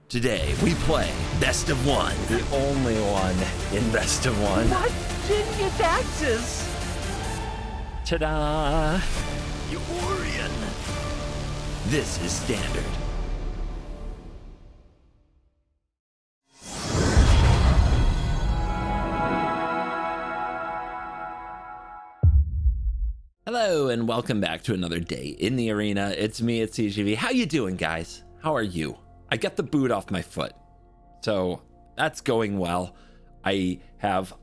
Today we play Best of One. The only one in Best of One. What? Genius taxes! Ta-da! Eurian. This is Standard. Hello and welcome back to another day in the arena. It's me, it's CGV. How you doing, guys? How are you? I got the boot off my foot, so that's going well. I have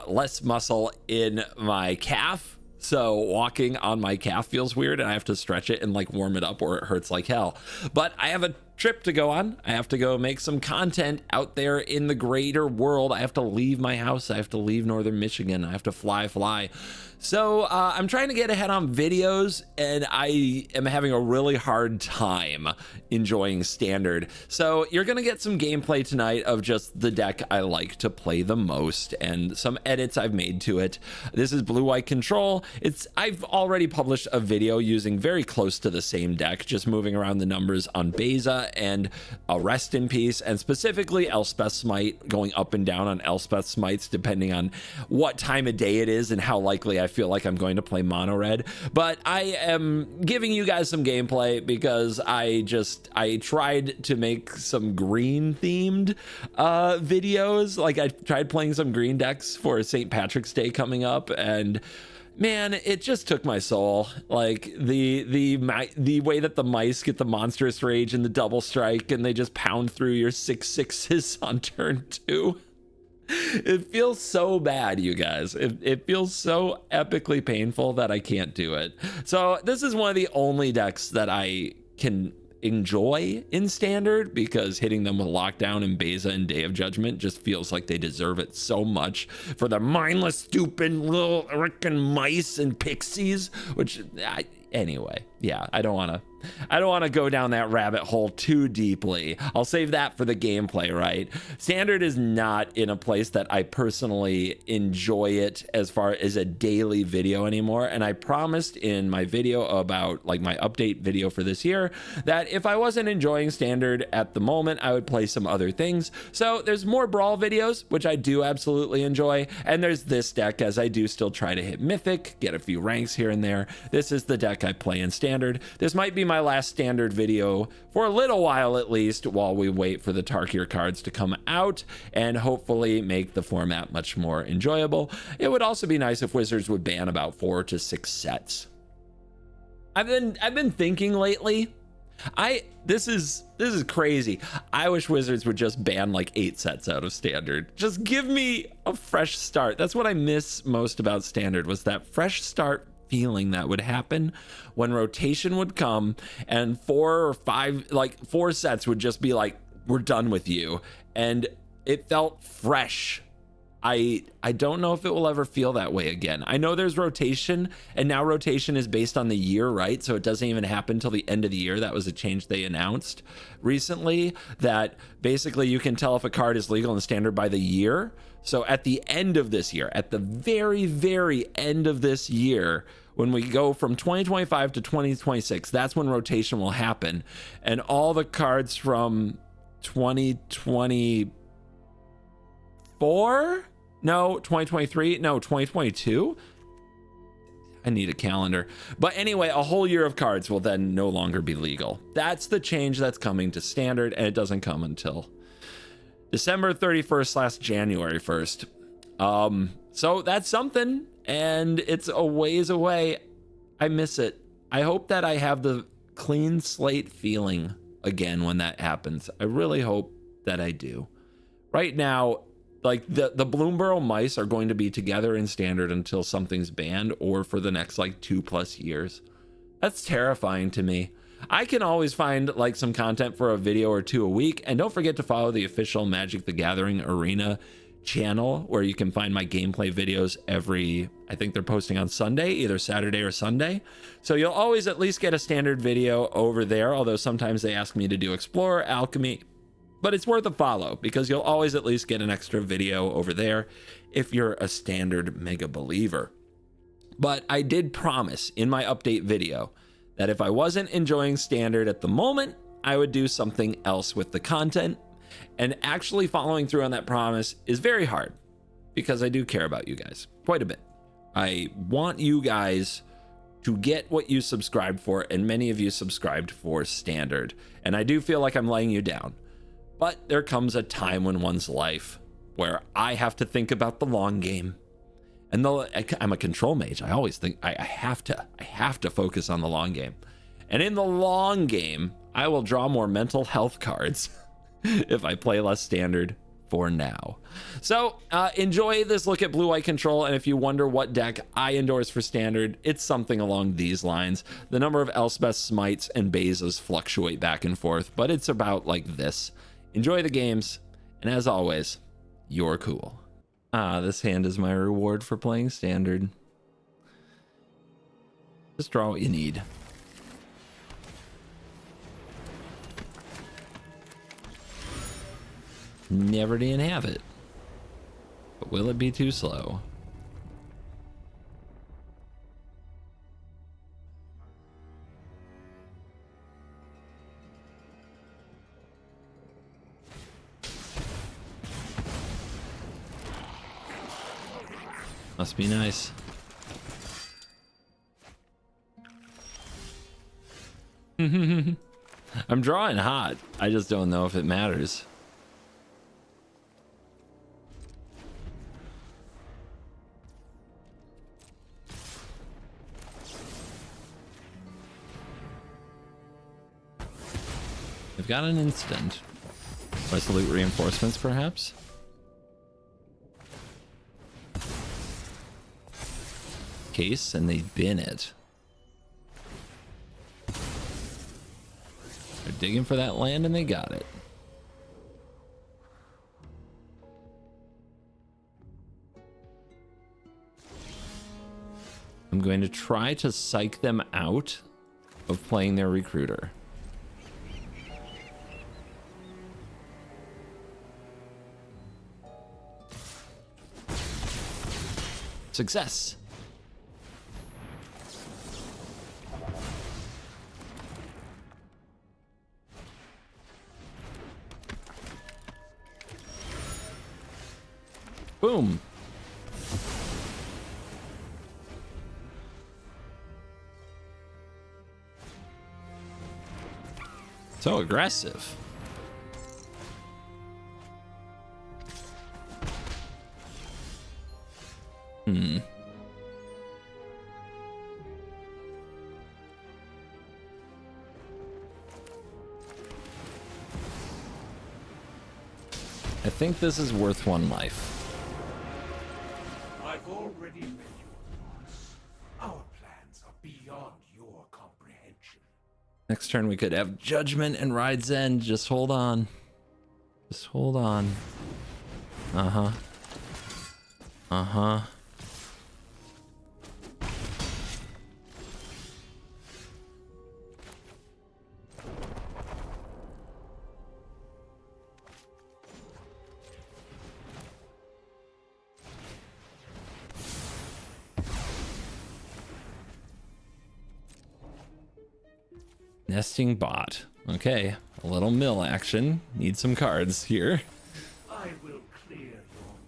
less muscle in my calf, so walking on my calf feels weird and I have to stretch it and like warm it up or it hurts like hell. But I have a trip to go on. I have to go make some content out there in the greater world. I have to leave my house. I have to leave northern Michigan. I have to fly. So I'm trying to get ahead on videos and I am having a really hard time enjoying Standard. So you're gonna get some gameplay tonight of just the deck I like to play the most and some edits I've made to it. This is Blue-White Control. I've already published a video using very close to the same deck, just moving around the numbers on Beza and Rest in Peace, and specifically Elspeth Smite, going up and down on Elspeth Smites depending on what time of day it is and how likely I feel like I'm going to play mono red. But I am giving you guys some gameplay because I tried to make some green themed videos. Like I tried playing some green decks for St. Patrick's Day coming up, and man, it just took my soul. Like the way that the mice get the monstrous rage and the double strike and they just pound through your 6/6s on turn 2. It feels so bad, you guys. It feels so epically painful that I can't do it. So this is one of the only decks that I can enjoy in Standard because hitting them with Lockdown and Beza and Day of Judgment just feels like they deserve it so much for the mindless, stupid little frickin' mice and pixies, anyway, yeah, I don't want to go down that rabbit hole too deeply. I'll save that for the gameplay, right? Standard is not in a place that I personally enjoy it as far as a daily video anymore. And I promised in my video about like my update video for this year that if I wasn't enjoying Standard at the moment, I would play some other things. So there's more Brawl videos, which I do absolutely enjoy. And there's this deck, as I do still try to hit Mythic, get a few ranks here and there. This is the deck I play in Standard. This might be my last Standard video for a little while at least, while we wait for the Tarkir cards to come out and hopefully make the format much more enjoyable. It would also be nice if Wizards would ban about 4 to 6 sets. I've been thinking lately, this is crazy. I wish Wizards would just ban like 8 sets out of Standard. Just give me a fresh start. That's what I miss most about Standard, was that fresh start feeling that would happen when rotation would come and 4 or 5, like 4 sets would just be like, we're done with you. And it felt fresh. I don't know if it will ever feel that way again. I know there's rotation, and now rotation is based on the year, right? So it doesn't even happen till the end of the year. That was a change they announced recently, that basically you can tell if a card is legal in Standard by the year. So at the end of this year, at the very, very end of this year, when we go from 2025 to 2026, that's when rotation will happen. And all the cards from 2024? No, 2023? No, 2022? I need a calendar. But anyway, a whole year of cards will then no longer be legal. That's the change that's coming to Standard, and it doesn't come until December 31st / January 1st. So that's something, and it's a ways away. I miss it. I hope that I have the clean slate feeling again when that happens. I really hope that I do. Right now, like the Bloomborough mice are going to be together in Standard until something's banned, or for the next like 2+ years. That's terrifying to me. I can always find like some content for a video or 2 a week, and don't forget to follow the official Magic the Gathering Arena channel, where you can find my gameplay videos I think they're posting on Sunday, either Saturday or Sunday. So you'll always at least get a Standard video over there, although sometimes they ask me to do Explorer, Alchemy, but it's worth a follow because you'll always at least get an extra video over there if you're a Standard mega believer. But I did promise in my update video that if I wasn't enjoying Standard at the moment, I would do something else with the content. And actually following through on that promise is very hard because I do care about you guys quite a bit. I want you guys to get what you subscribed for, and many of you subscribed for Standard. And I do feel like I'm laying you down. But there comes a time in one's life where I have to think about the long game. And though I'm a control mage, I always think I have to focus on the long game. And in the long game, I will draw more mental health cards if I play less Standard for now. So enjoy this look at blue-white control, and if you wonder what deck I endorse for Standard, it's something along these lines. The number of Elspeth Smites and Bezas fluctuate back and forth, but it's about like this. Enjoy the games, and as always, you're cool. This hand is my reward for playing Standard. Just draw what you need. Never didn't have it. But will it be too slow? Must be nice. I'm drawing hot. I just don't know if it matters. I've got an instant. Resolute reinforcements, perhaps? Case, and they bin it. They're digging for that land, and they got it. I'm going to try to psych them out of playing their recruiter. Success. Boom. So aggressive. I think this is worth one life. I've already read your thoughts. Our plans are beyond your comprehension. Next turn we could have Judgment and Ride's End. Just hold on. Just hold on. Uh-huh. Uh-huh. Nesting bot. Okay, a little mill action. Need some cards here. I will clear your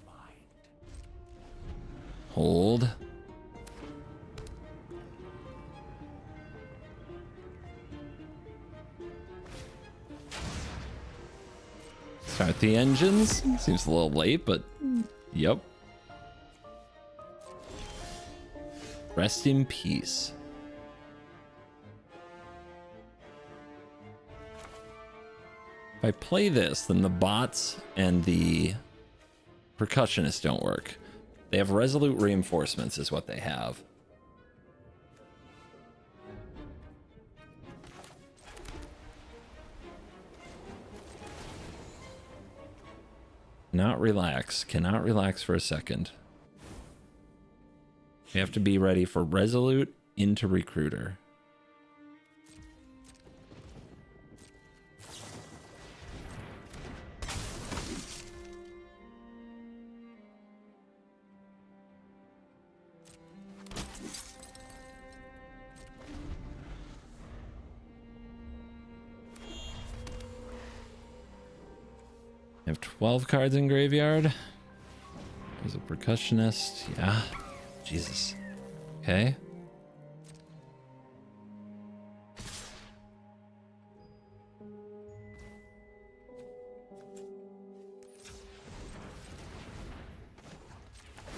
mind. Hold. Start the engines. Seems a little late, but yep. Rest in peace. If I play this, then the bots and the percussionists don't work. They have resolute reinforcements is what they have. Not relax. Cannot relax for a second. We have to be ready for resolute into recruiter. I have 12 cards in graveyard. There's a percussionist. Yeah. Jesus. Okay.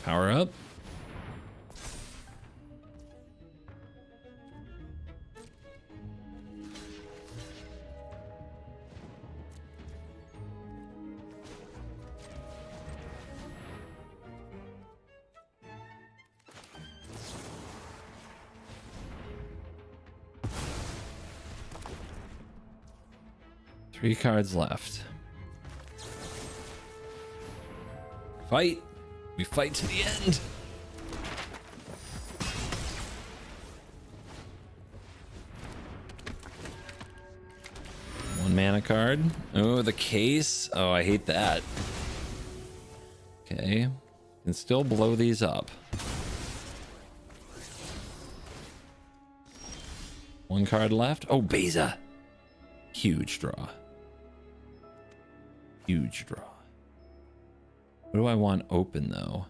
Power up. Three cards left. Fight. We fight to the end. One mana card. Oh, the case. Oh, I hate that. Okay. Can still blow these up. One card left. Oh, Beza. Huge draw. Huge draw. What do I want open, though?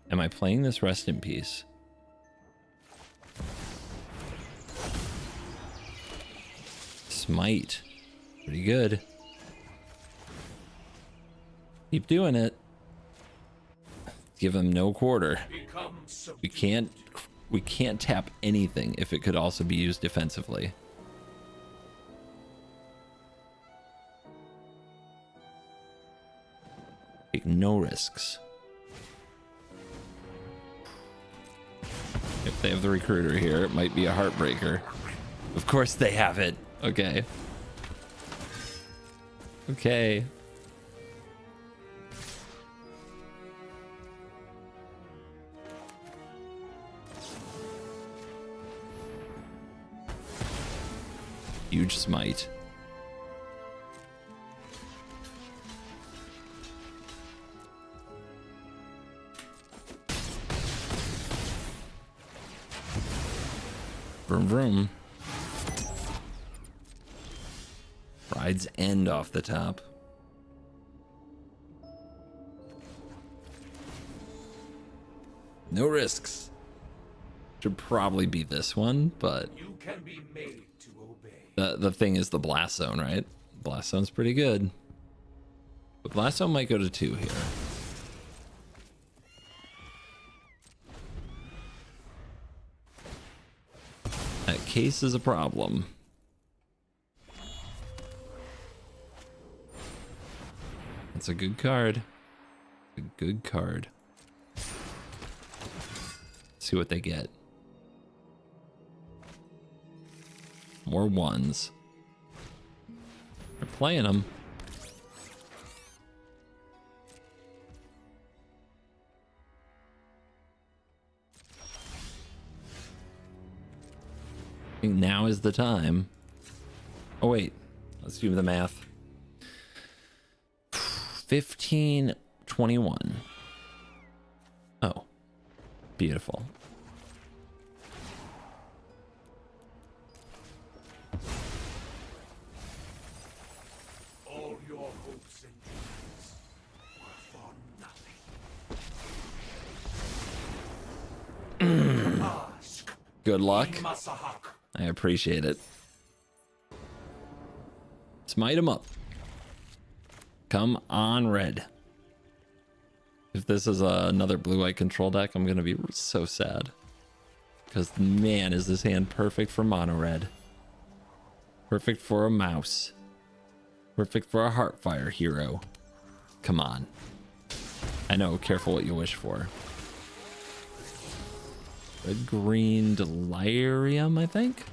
Am I playing this Rest in Peace? Smite. Pretty good. Keep doing it. Give him no quarter. We can't tap anything if it could also be used defensively. Take no risks. If they have the recruiter here, it might be a heartbreaker. Of course they have it. Okay. Okay. Huge smite. Vroom vroom. Rides end off the top. No risks. Should probably be this one, but You can be made to obey. the thing is the blast zone, right? Blast zone's pretty good. But blast zone might go to 2 here. That case is a problem. It's a good card. A good card. See what they get. More ones. They're playing them. I think now is the time. Oh wait, let's do the math. 15, 21. Oh, beautiful. All your hopes and dreams were for nothing. Ask Good luck. Masahak. I appreciate it. Smite him up. Come on, red. If this is another blue-white control deck, I'm gonna be so sad. Because, man, is this hand perfect for mono red. Perfect for a mouse. Perfect for a Heartfire hero. Come on. I know, careful what you wish for. Red green delirium, I think.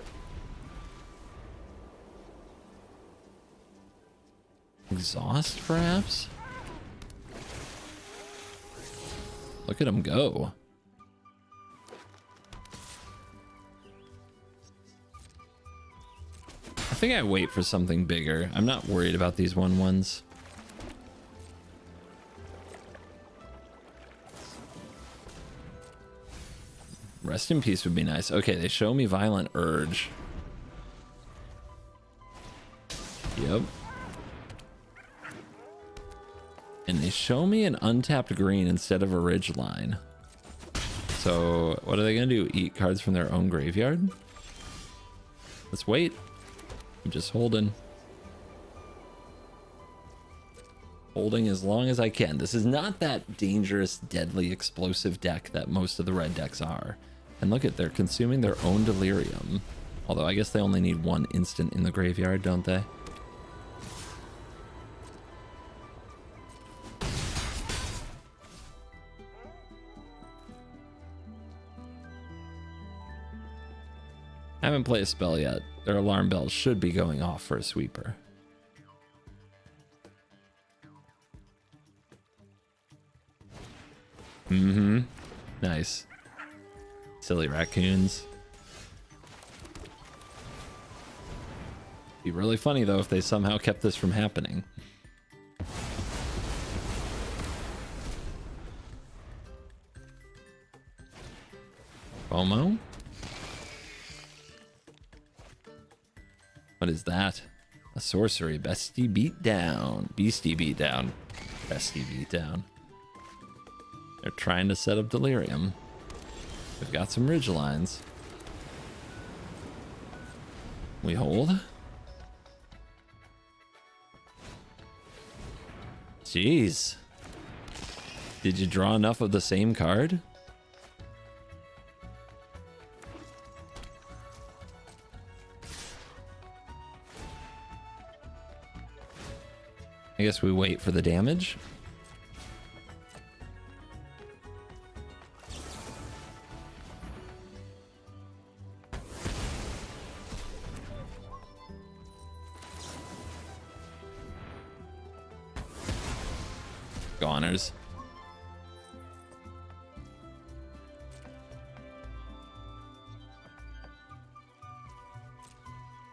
Exhaust, perhaps? Look at him go. I think I wait for something bigger. I'm not worried about these 1/1s. Rest in Peace would be nice. Okay, they show me Violent Urge. Yep. And they show me an untapped green instead of a ridge line. So what are they gonna do? Eat cards from their own graveyard? Let's wait. I'm just holding. Holding as long as I can. This is not that dangerous, deadly, explosive deck that most of the red decks are. And look at, they're consuming their own delirium. Although I guess they only need one instant in the graveyard, don't they? I haven't played a spell yet. Their alarm bells should be going off for a sweeper. Mm-hmm. Nice. Silly raccoons. Be really funny though if they somehow kept this from happening. FOMO? What is that? A sorcery. Bestie beat down. Beastie beat down. Bestie beat down. They're trying to set up delirium. We've got some ridge lines. We hold. Jeez. Did you draw enough of the same card? I guess we wait for the damage. Goners.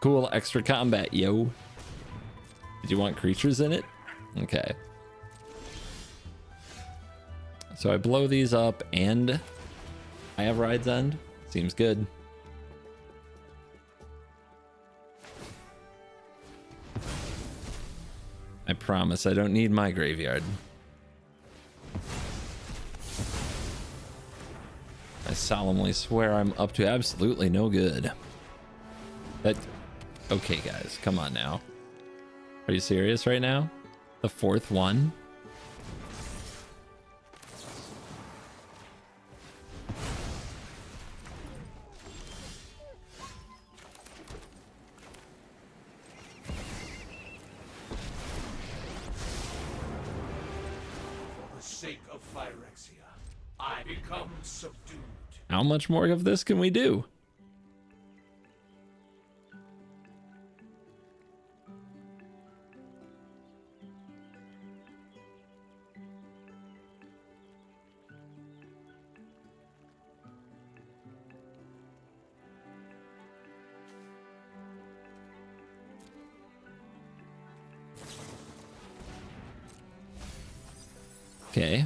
Cool extra combat, yo. Did you want creatures in it? Okay. So I blow these up and I have Ride's End. Seems good. I promise I don't need my graveyard. I solemnly swear I'm up to absolutely no good. That... Okay, guys, come on now. Are you serious right now? The fourth one? For the sake of Phyrexia, I become subdued. How much more of this can we do? Okay,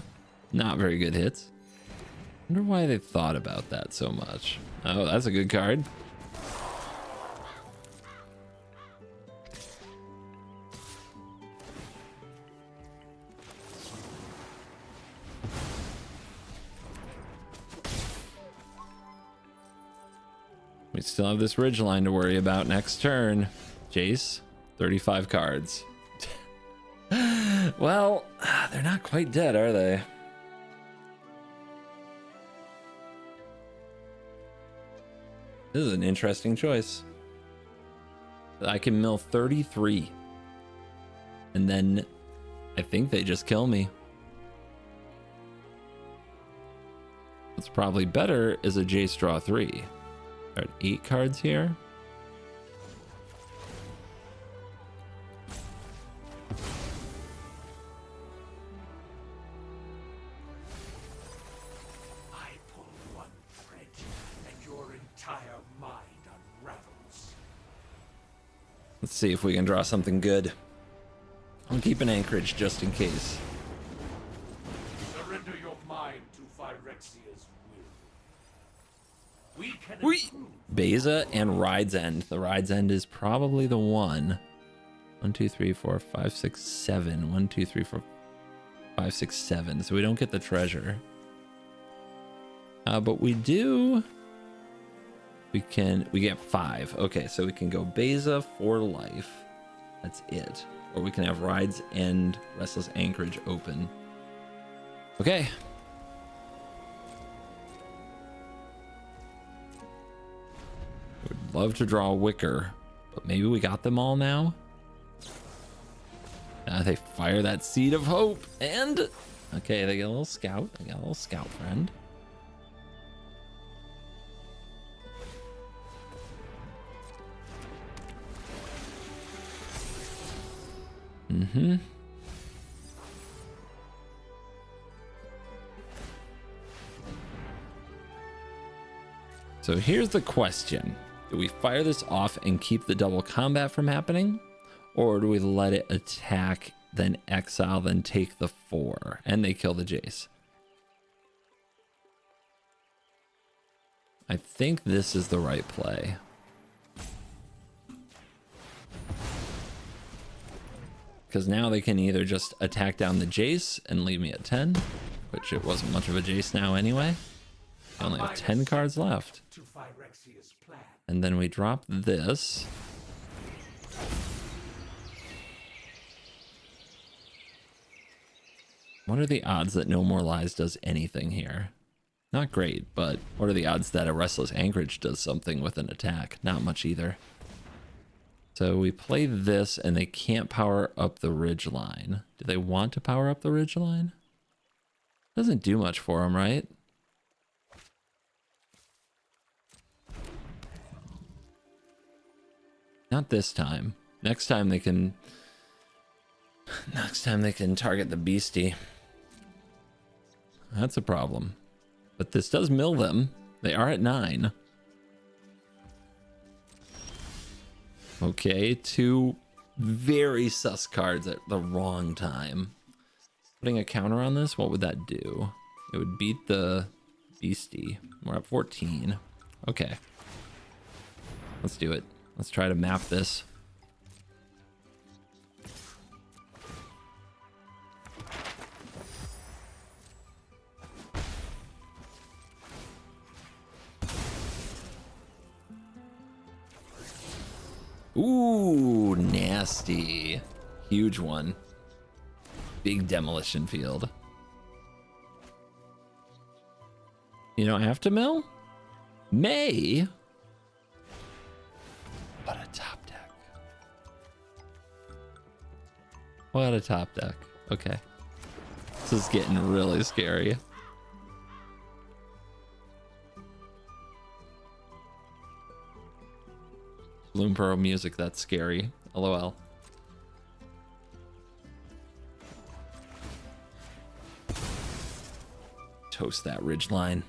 not very good hits. Wonder why they thought about that so much. Oh, that's a good card. We still have this ridgeline to worry about next turn. Jace, 35 cards. Well, they're not quite dead, are they? This is an interesting choice. I can mill 33. And then I think they just kill me. What's probably better is a Jace draw 3. There are 8 cards here. Let's see if we can draw something good. I'll keep an anchorage just in case. Surrender your mind to Phyrexia's will. We can Beza and Ride's End. The Ride's End is probably the one. 1, 2, 3, 4, 5, 6, 7. 1, 2, 3, 4. 5, 6, 7. So we don't get the treasure. But we do. We get 5. Okay, so we can go Beza for life. That's it. Or we can have Rides and Restless Anchorage open. Okay. Would love to draw a Wicker, but maybe we got them all now. They fire that Seed of Hope, and okay, they get a little scout. They got a little scout friend. So here's the question. Do we fire this off and keep the double combat from happening? Or do we let it attack, then exile, then take the 4? And they kill the Jace. I think this is the right play. Because now they can either just attack down the Jace and leave me at 10, which it wasn't much of a Jace now anyway. I only have 10 cards left. And then we drop this. What are the odds that No More Lies does anything here? Not great, but what are the odds that a Restless Anchorage does something with an attack? Not much either. So we play this and they can't power up the Ridgeline. Do they want to power up the Ridgeline? Doesn't do much for them, right? Not this time. Next time they can target the beastie. That's a problem. But this does mill them. They are at 9. Okay, 2 very sus cards at the wrong time. Putting a counter on this, what would that do? It would beat the beastie. We're at 14. Okay. Let's do it. Let's try to map this. Ooh, nasty. Huge one. Big demolition field. You don't have to mill? May. But a top deck. What a top deck. Okay. This is getting really scary. Bloom Pro music, that's scary. LOL. Toast that Ridgeline.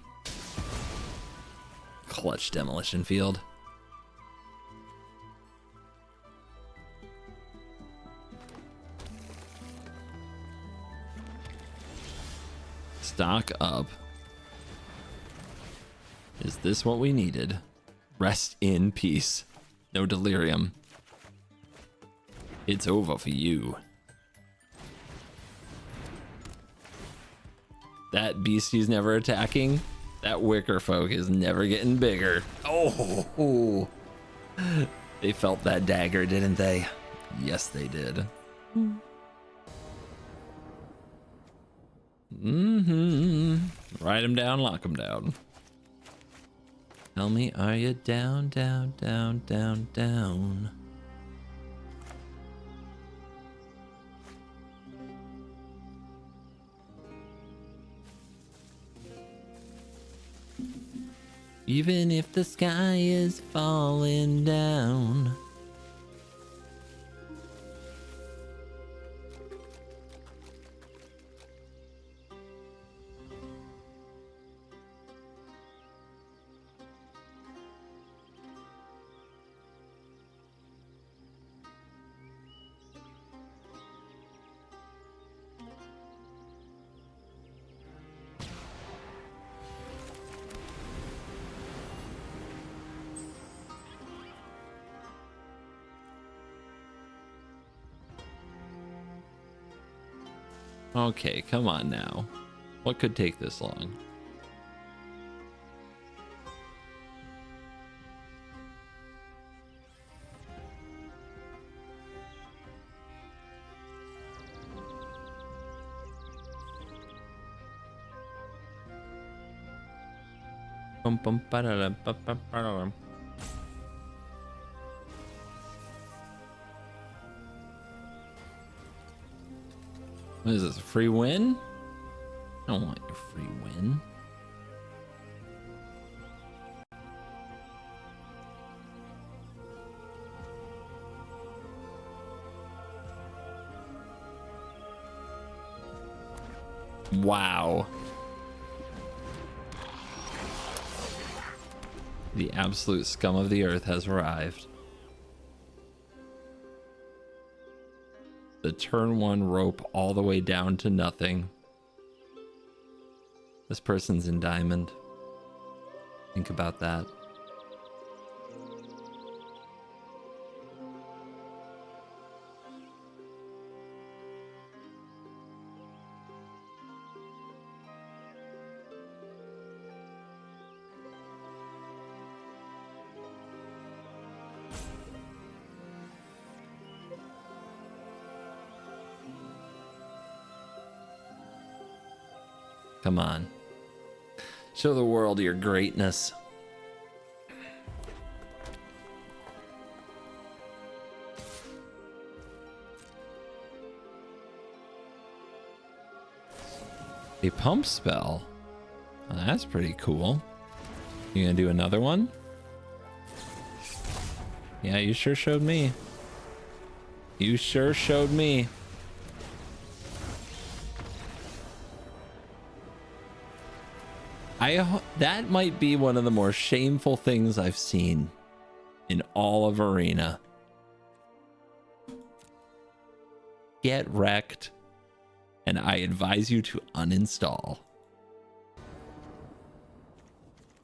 Clutch demolition field. Stock up. Is this what we needed? Rest in peace. No delirium. It's over for you. That beastie's never attacking. That Wicker folk is never getting bigger. Oh, they felt that dagger, didn't they? Yes, they did. Write them down, lock them down. Tell me, are you down, down, down, down, down? Even if the sky is falling down. Okay, come on now. What could take this long? Bum, bum, ba-da-dum, ba-bum, ba-da-dum. What is this, a free win? I don't want your free win. Wow. The absolute scum of the earth has arrived. The turn 1 rope all the way down to nothing. This person's in diamond. Think about that. Come on. Show the world your greatness. A pump spell. Well, that's pretty cool. You gonna do another one? Yeah, you sure showed me. You sure showed me. That might be one of the more shameful things I've seen in all of Arena. Get wrecked, and I advise you to uninstall.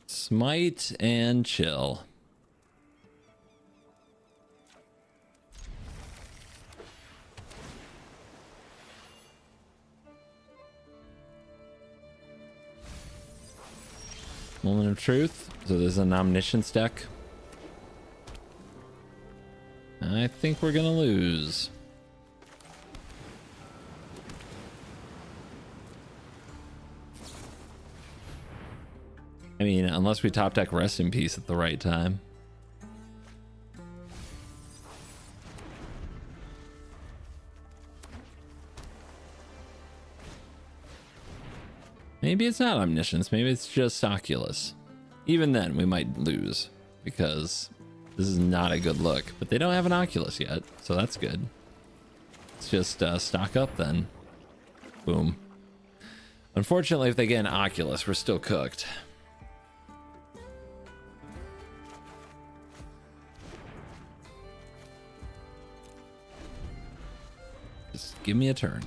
Smite and chill. Moment of truth. So there's an omniscience deck. I think we're gonna lose. I mean, unless we top deck Rest in Peace at the right time. Maybe it's not Omniscience, maybe it's just Oculus. Even then, we might lose, because this is not a good look. But they don't have an Oculus yet, so that's good. Let's just stock up then. Boom. Unfortunately, if they get an Oculus, we're still cooked. Just give me a turn.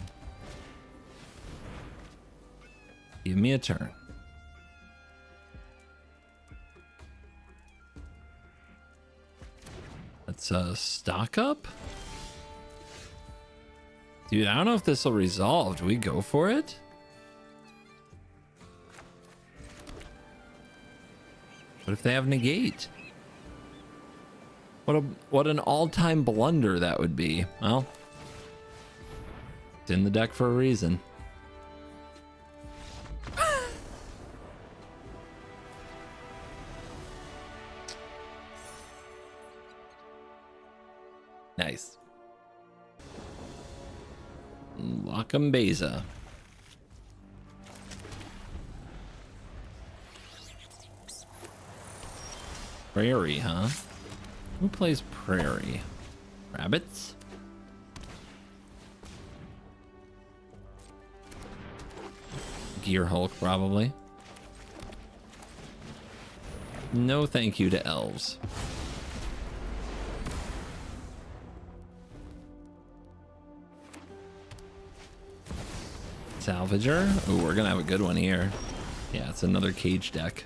Give me a turn. Let's stock up. Dude, I don't know if this will resolve. Do we go for it? What if they have negate? What an all-time blunder that would be. Well, it's in the deck for a reason. Nice. Lock'em Beza. Prairie, huh? Who plays Prairie? Rabbits? Gear Hulk, probably. No thank you to elves. Salvager. Oh, we're gonna have a good one here. Yeah, it's another cage deck.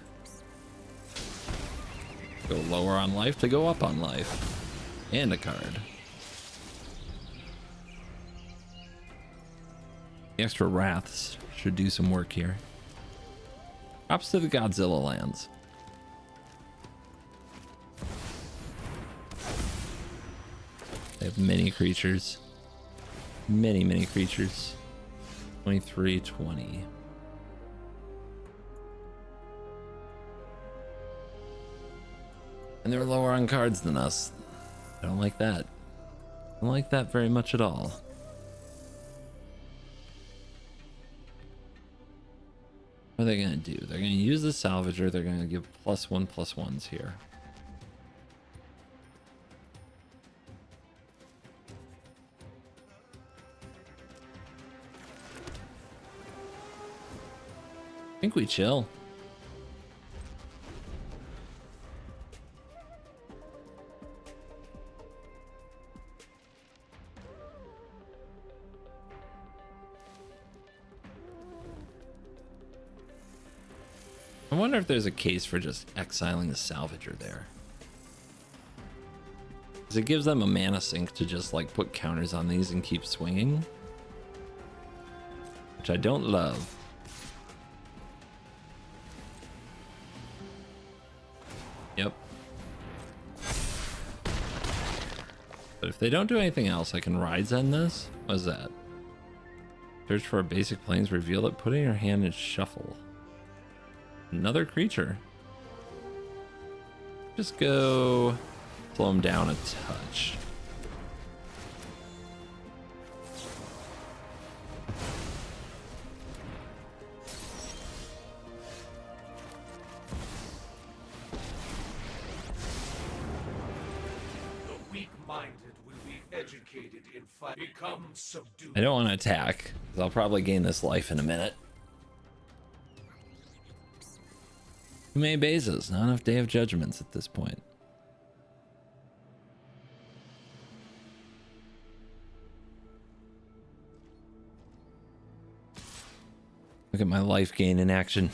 Go lower on life to go up on life. And a card. The extra wraths should do some work here. Props to the Godzilla lands. They have many creatures. Many creatures. 23, 20. And they're lower on cards than us. I don't like that. I don't like that very much at all. What are they going to do? They're going to use the salvager. They're going to give +1/+1s here. I think we chill. I wonder if there's a case for just exiling the salvager there. Because it gives them a mana sink to just like put counters on these and keep swinging. Which I don't love. Yep. But if they don't do anything else, I can ride zen this. What is that? Search for a basic planes, reveal it, put it in your hand and shuffle. Another creature. Just go slow him down a touch. The weak-minded will be educated in fight. Become subdued. I don't want to attack, because I'll probably gain this life in a minute. Too many bases, not enough Day of Judgments at this point. Look at my life gain in action.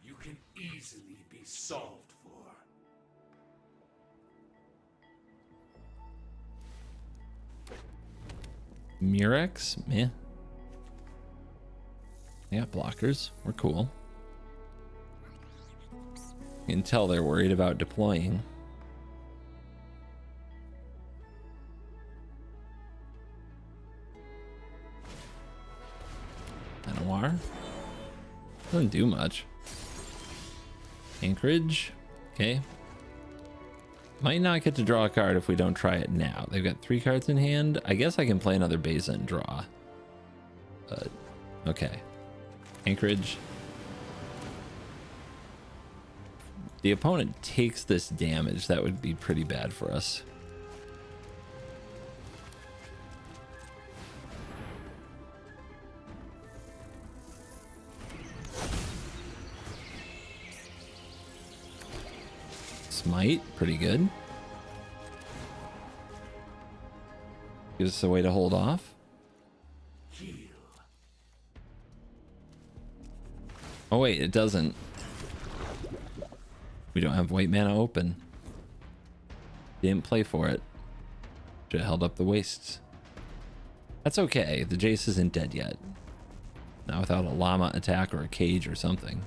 You can easily be solved for. Murex? Meh. They got blockers. We're cool. You can tell they're worried about deploying. Noir. Doesn't do much. Anchorage. Okay. Might not get to draw a card if we don't try it now. They've got 3 cards in hand. I guess I can play another base and draw. But, okay. Anchorage. The opponent takes this damage. That would be pretty bad for us. Smite, pretty good. Gives us a way to hold off. Oh wait, it doesn't. We don't have white mana open. Didn't play for it. Should have held up the wastes. That's okay. The Jace isn't dead yet. Not without a llama attack or a cage or something.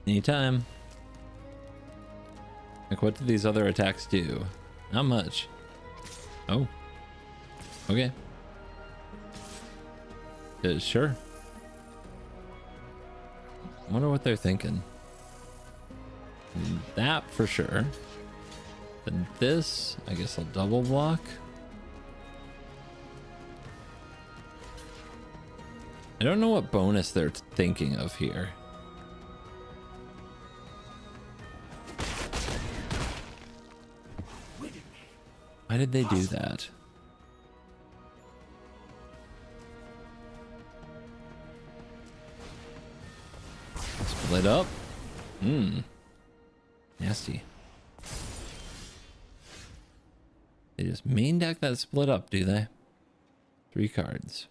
Anytime. Like, what do these other attacks do? Not much. Oh. Okay. Sure. I wonder what they're thinking. That for sure. Then this, I guess I'll double block. I don't know what bonus they're thinking of here. Why did they do that? Split up. Nasty. They just main deck that split up, do they? 3 cards.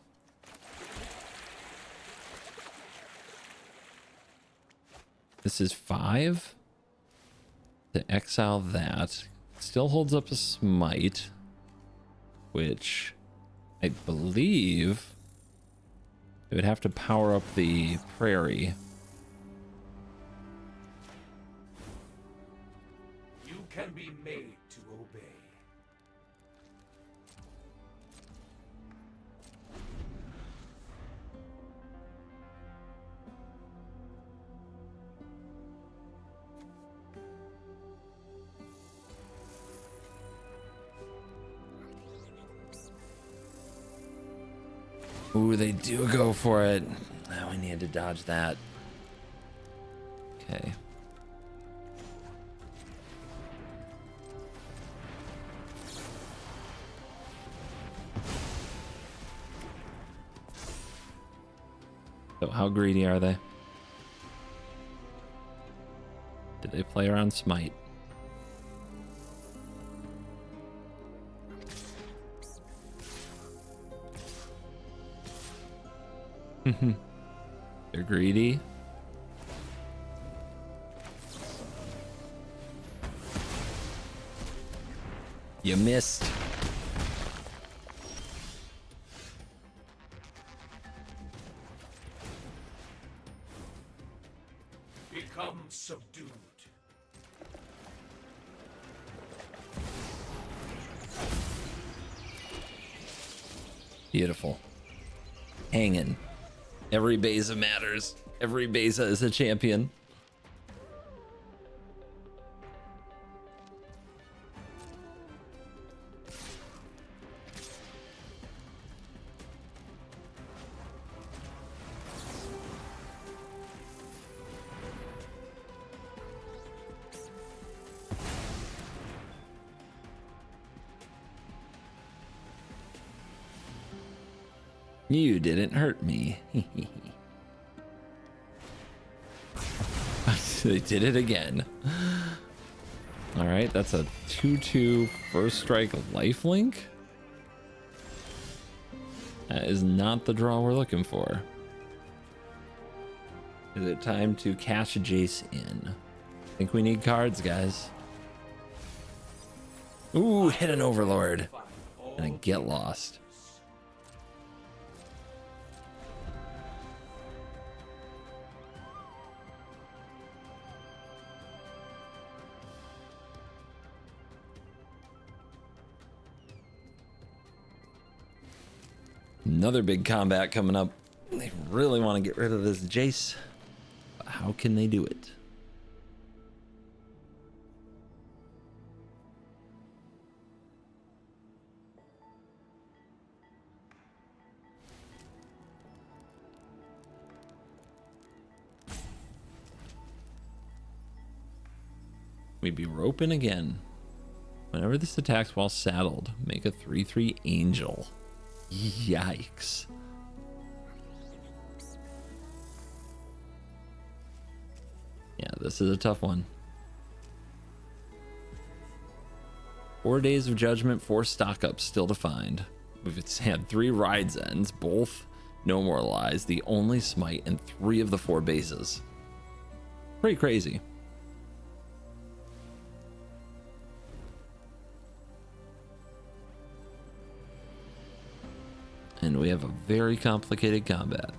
This is 5. To exile that. Still holds up a smite, which I believe it would have to power up the prairie. You can be made to obey. Ooh, they do go for it. Oh, we need to dodge that. Okay. So how greedy are they? Did they play around smite? They're greedy. You missed. Become subdued. Beautiful. Hanging. Every Beza matters. Every Beza is a champion. You didn't hurt me. They did it again. All right, that's a 2/2 first strike lifelink. That is not the draw we're looking for. Is it time to cash Jace in? I think we need cards, guys. Ooh, hit an Overlord. And I get lost. Another big combat coming up. They really want to get rid of this Jace. But how can they do it? We'd be roping again. Whenever this attacks while saddled, make a 3/3 angel. Yikes. Yeah, this is a tough one. 4 days of judgment, 4 stock ups still to find. We've had 3 rides ends, both no more lies, the only smite, and 3 of the 4 bases. Pretty crazy. And we have a very complicated combat.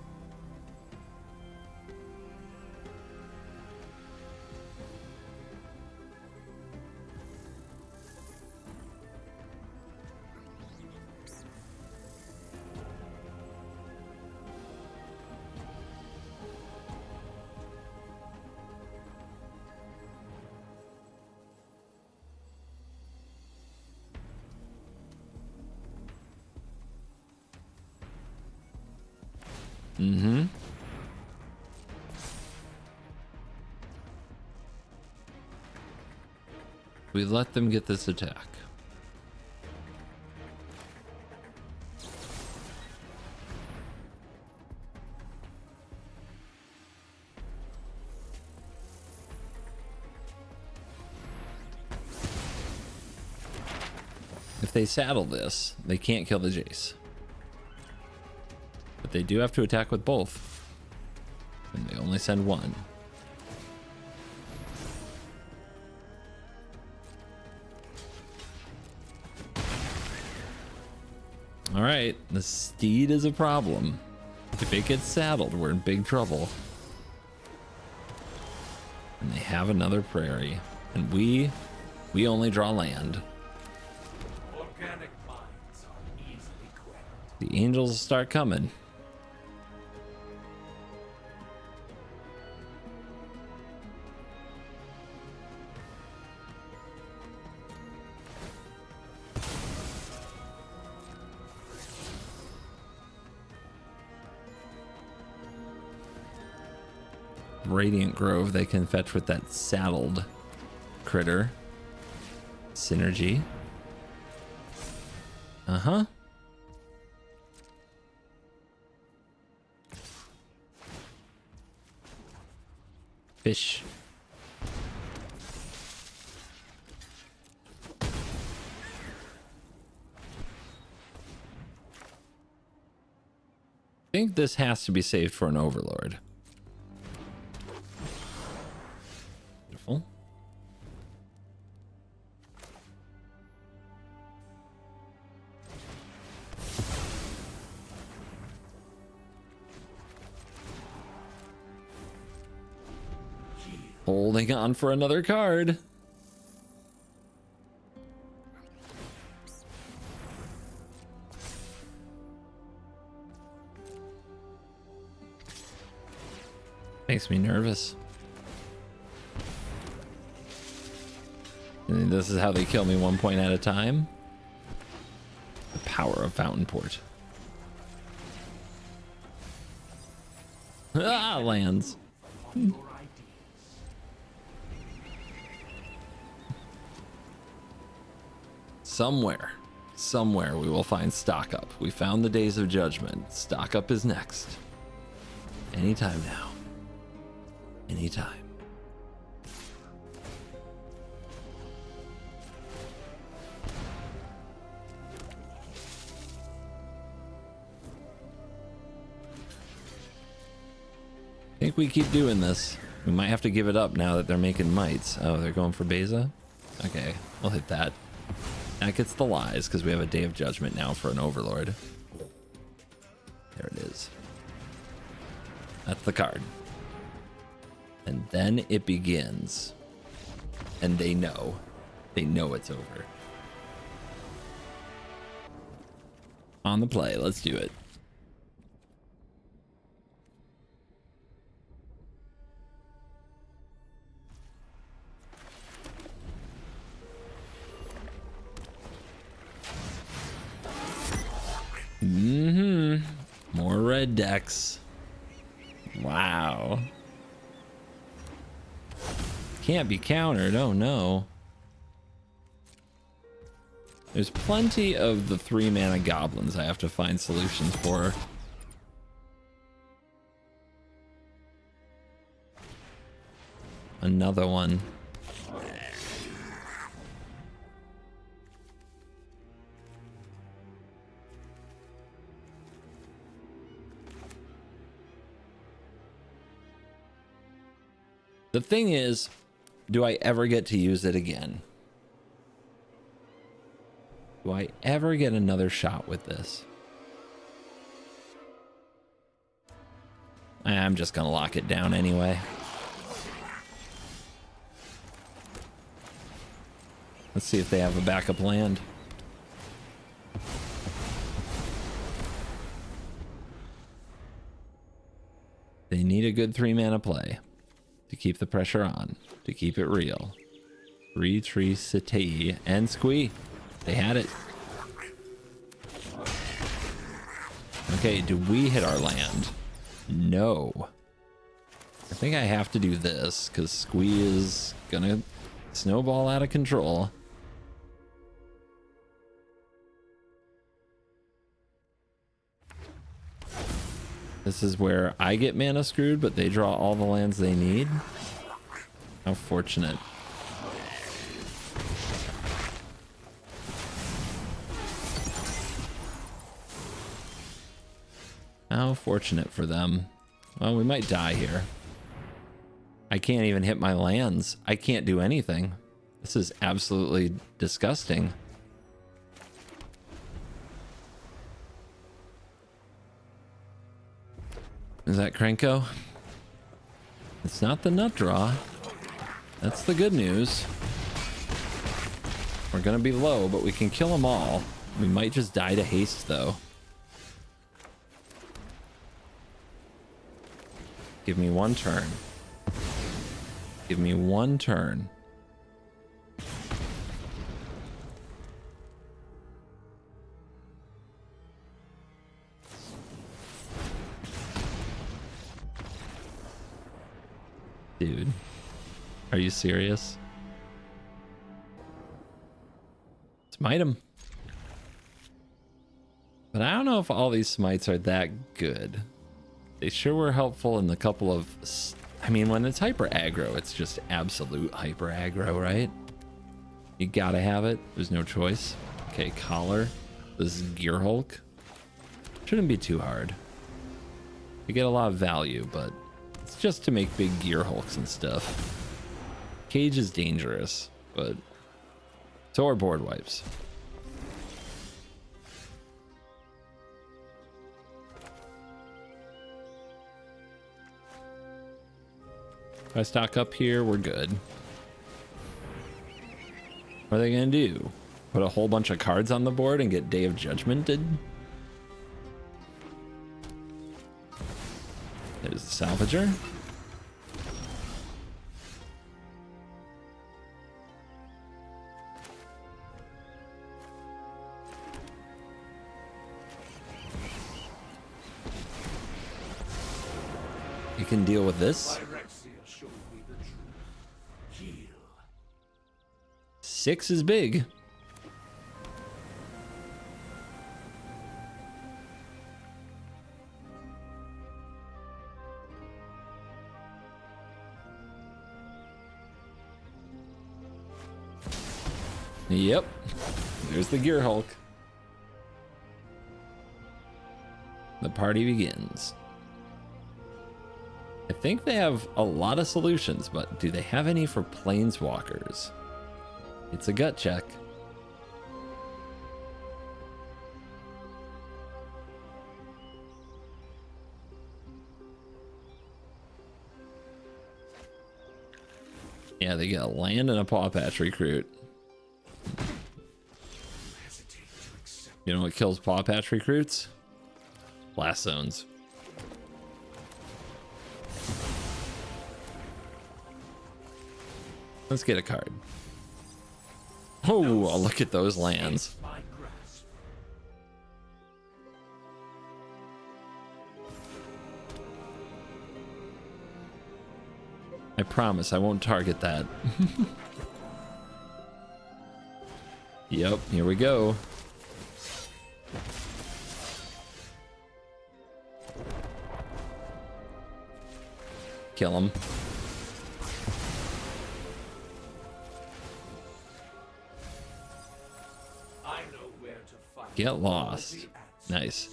We let them get this attack. they saddle this, they can't kill the Jace. But they do have to attack with both. And they only send one. All right, the steed is a problem. If it gets saddled, we're in big trouble. And they have another prairie. And we only draw land. Organic minds are easily quelled. The angels will start coming. Radiant Grove they can fetch with that saddled critter. Synergy. Uh-huh. Fish. I think this has to be saved for an overlord. Beautiful. Holding on for another card. Makes me nervous. And this is how they kill me 1 point at a time. The power of Fountain Port. Ah, lands. Somewhere we will find stock up. We found the days of judgment. Stock up is next. Anytime now. Anytime. I think we keep doing this. We might have to give it up now that they're making mites. Oh, they're going for Beza? Okay, we'll hit that. That gets the lies because we have a Day of Judgment now for an Overlord. There it is. That's the card. And then it begins. And they know. They know it's over. On the play, let's do it. More red decks. Wow. Can't be countered. Oh no. There's plenty of the 3-mana goblins I have to find solutions for. Another one. The thing is, do I ever get to use it again? Do I ever get another shot with this? I'm just gonna lock it down anyway. Let's see if they have a backup land. They need a good 3-mana play to keep the pressure on, to keep it real. Retricity and Squee. They had it. Okay, do we hit our land? No. I think I have to do this because Squee is gonna snowball out of control. This is where I get mana screwed, but they draw all the lands they need. How fortunate. How fortunate for them. Well, we might die here. I can't even hit my lands. I can't do anything. This is absolutely disgusting. Is that Krenko? It's not the nut draw. That's the good news. We're gonna be low, but we can kill them all. We might just die to haste, though. Give me one turn. Give me one turn. Dude, are you serious? Smite him. But I don't know if all these smites are that good. They sure were helpful in the couple of... I mean, when it's hyper aggro, it's just absolute hyper aggro, right? You gotta have it. There's no choice. Okay, collar. This is Gear Hulk. Shouldn't be too hard. You get a lot of value, but it's just to make big Gear Hulks and stuff. Cage is dangerous, but so are board wipes. If I stock up here, we're good. What are they gonna do? Put a whole bunch of cards on the board and get Day of Judgmented? There's the Salvager. You can deal with this. 6 is big. Yep. There's the Gear Hulk. The party begins. I think they have a lot of solutions, but do they have any for planeswalkers? It's a gut check. Yeah, they get a land and a Paw Patch recruit. You know what kills Paw Patch recruits? Blast zones. Let's get a card. Oh, look at those lands. I promise I won't target that. Yep, here we go. Kill him. Get lost. Nice.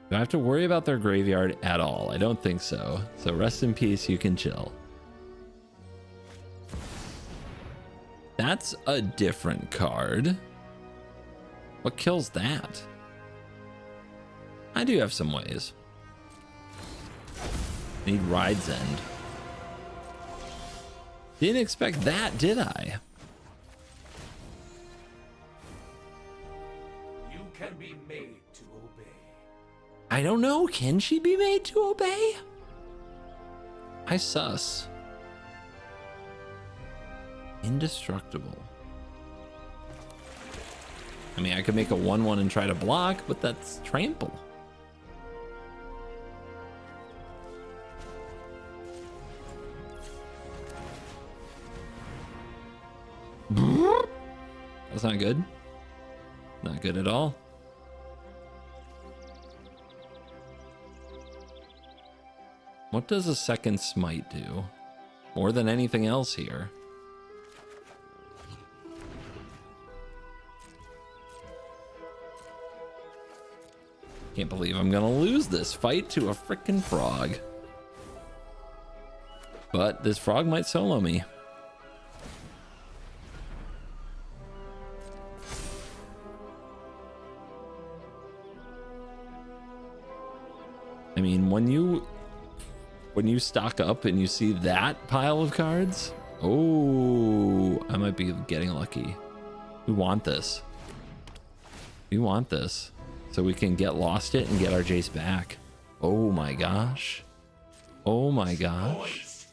Do I have to worry about their graveyard at all? I don't think so. So rest in peace, you can chill. That's a different card. What kills that? I do have some ways. I need Ride's End. Didn't expect that, did I? Can be made to obey. I don't know. Can she be made to obey? I sus. Indestructible. I mean, I could make a 1/1 and try to block, but that's trample. That's not good. Not good at all. What does a second smite do? More than anything else here. Can't believe I'm gonna lose this fight to a frickin' frog. But this frog might solo me. I mean, when you stock up and you see that pile of cards, oh, I might be getting lucky. We want this. We want this so we can get lost it and get our Jace back. Oh my gosh. Oh my gosh.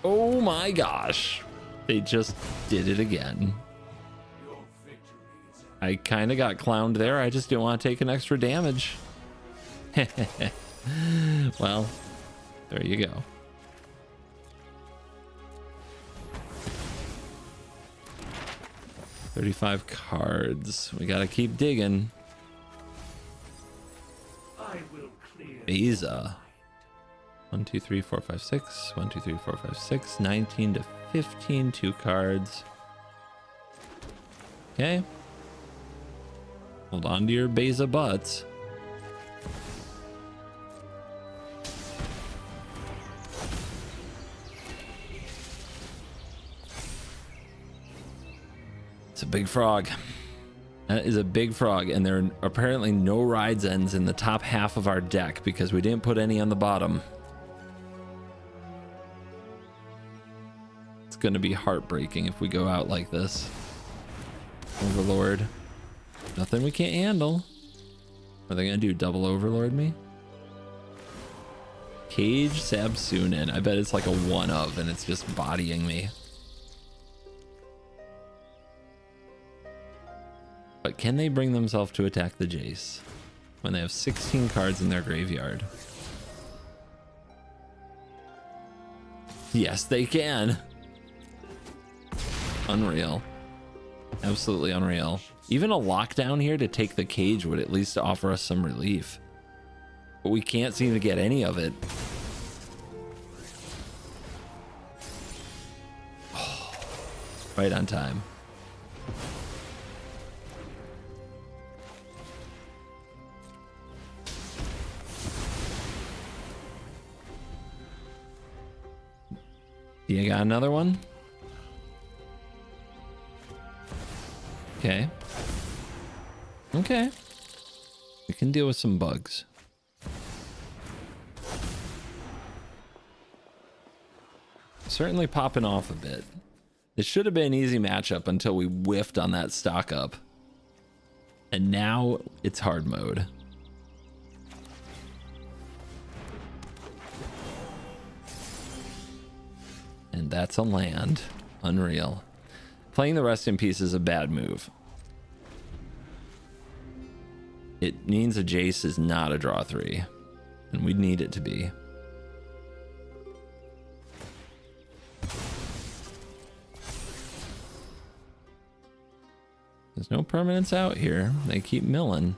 Oh my gosh. They just did it again. I kind of got clowned there. I just didn't want to take an extra damage. Well, there you go. $35 cards. We gotta keep digging. Beza. 1, 2, 3, 4, 5, 6. 1, 2, 3, 4, 5, 6. 19 to 15. 2 cards. Okay. Hold on to your Beza butts. It's a big frog. That is a big frog, and there are apparently no rides ends in the top half of our deck because we didn't put any on the bottom. It's going to be heartbreaking if we go out like this. Overlord. Nothing we can't handle. What are they going to do? Double Overlord me? Cage Sabsunin. I bet it's like a one of, and it's just bodying me. But can they bring themselves to attack the Jace when they have 16 cards in their graveyard? Yes, they can. Unreal. Absolutely unreal. Even a lockdown here to take the cage would at least offer us some relief. But we can't seem to get any of it. Oh, right on time. You got another one? Okay. Okay. We can deal with some bugs. Certainly popping off a bit. It should have been an easy matchup until we whiffed on that stock up. And now it's hard mode. And that's a land. Unreal. Playing the Rest in Peace is a bad move. It means a Jace is not a draw 3. And we'd need it to be. There's no permanents out here. They keep milling.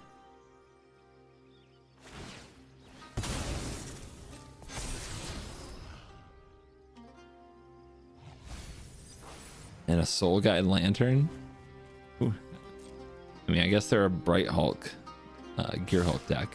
And a Soul Guide Lantern. Ooh. I mean, I guess they're a Bright Hulk, Gear Hulk deck.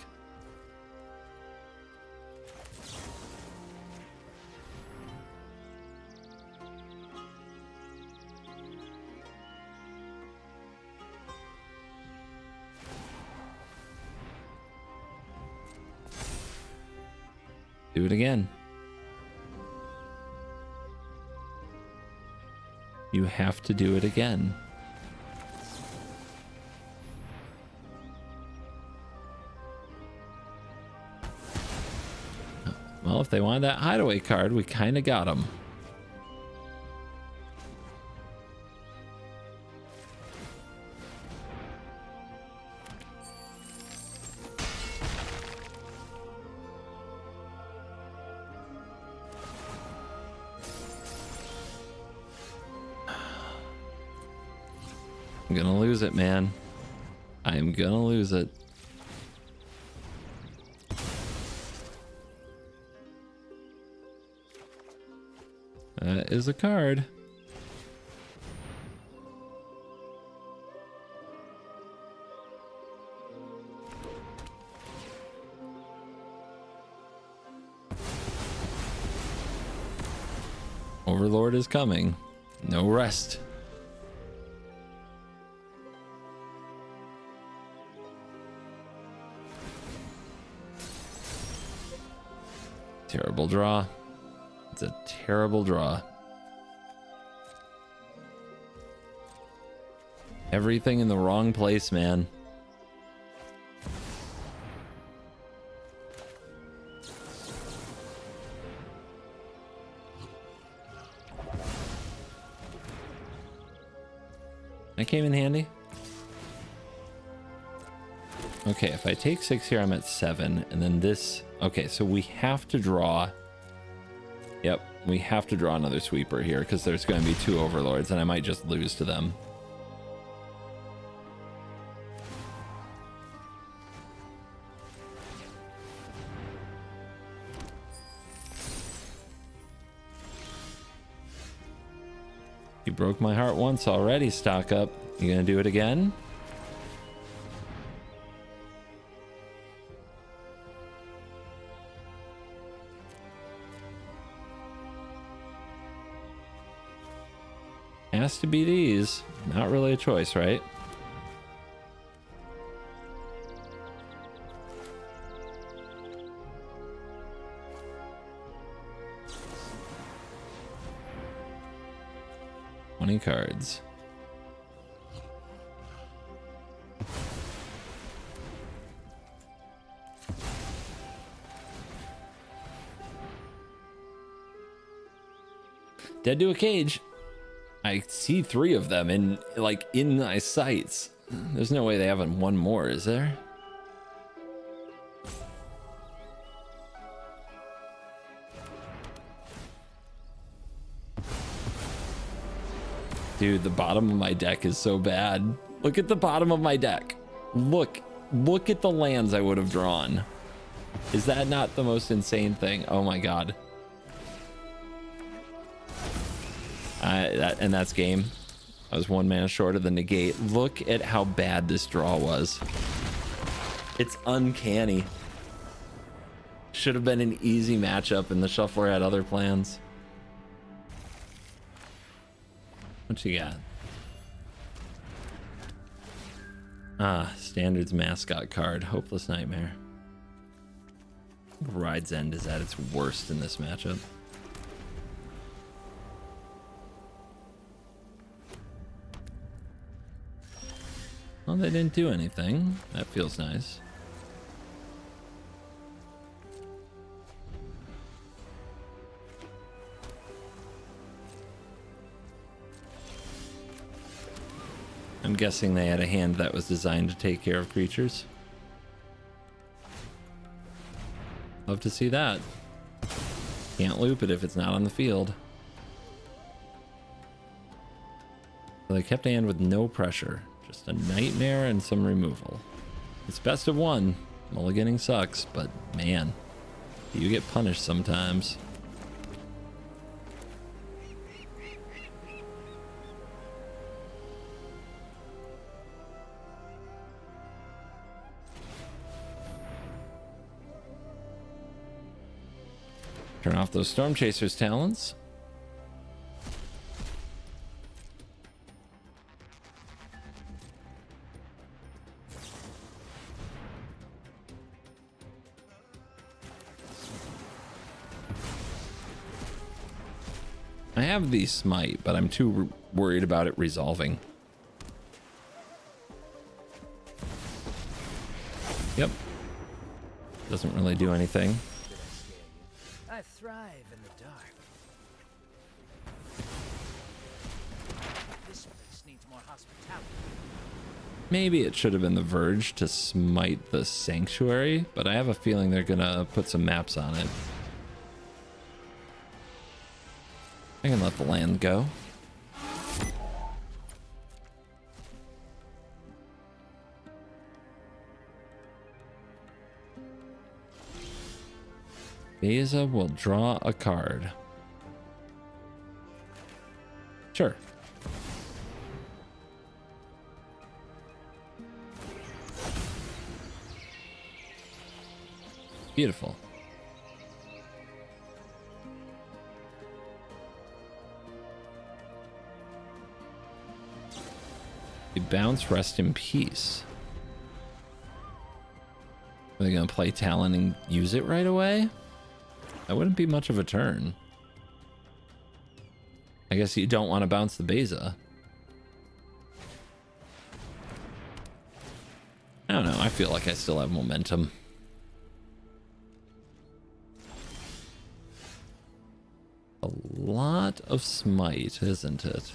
Do it again. You have to do it again. Well, if they wanted that hideaway card, we kind of got them. I'm gonna lose it, man. I am gonna lose it. That is a card. Overlord is coming. No rest. Terrible draw. It's a terrible draw. Everything in the wrong place, man. That came in handy. Okay, if I take 6 here, I'm at 7, and then this... Okay, so we have to draw... Yep, we have to draw another sweeper here, because there's going to be 2 overlords, and I might just lose to them. You broke my heart once already, stock up. You gonna do it again? Has to be these. Not really a choice, right? Cards. Dead to a cage. I see 3 of them in my sights. There's no way they haven't one more, is there? Dude, the bottom of my deck is so bad. Look at the bottom of my deck. Look at the lands I would have drawn. Is that not the most insane thing? Oh my god. And that's game. I was 1 mana short of the negate. Look at how bad this draw was. It's uncanny. Should have been an easy matchup, and the shuffler had other plans. What you got? Ah, Standard's mascot card. Hopeless Nightmare. Ride's End is at its worst in this matchup. Well, they didn't do anything. That feels nice. I'm guessing they had a hand that was designed to take care of creatures. Love to see that. Can't loop it if it's not on the field. So they kept a hand with no pressure. Just a nightmare and some removal. It's best of 1. Mulliganing sucks, but man, you get punished sometimes. Turn off those Storm Chasers talents. I have the Smite, but I'm too worried about it resolving. Yep. Doesn't really do anything. I thrive in the dark. This place needs more hospitality. Maybe it should have been the Verge to smite the Sanctuary, but I have a feeling they're gonna put some maps on it. I can let the land go. Beza will draw a card. Sure. Beautiful. You bounce, rest in peace. Are they gonna play Talon and use it right away? That wouldn't be much of a turn. I guess you don't want to bounce the Beza. I don't know. I feel like I still have momentum. A lot of smite, isn't it?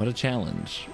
What a challenge.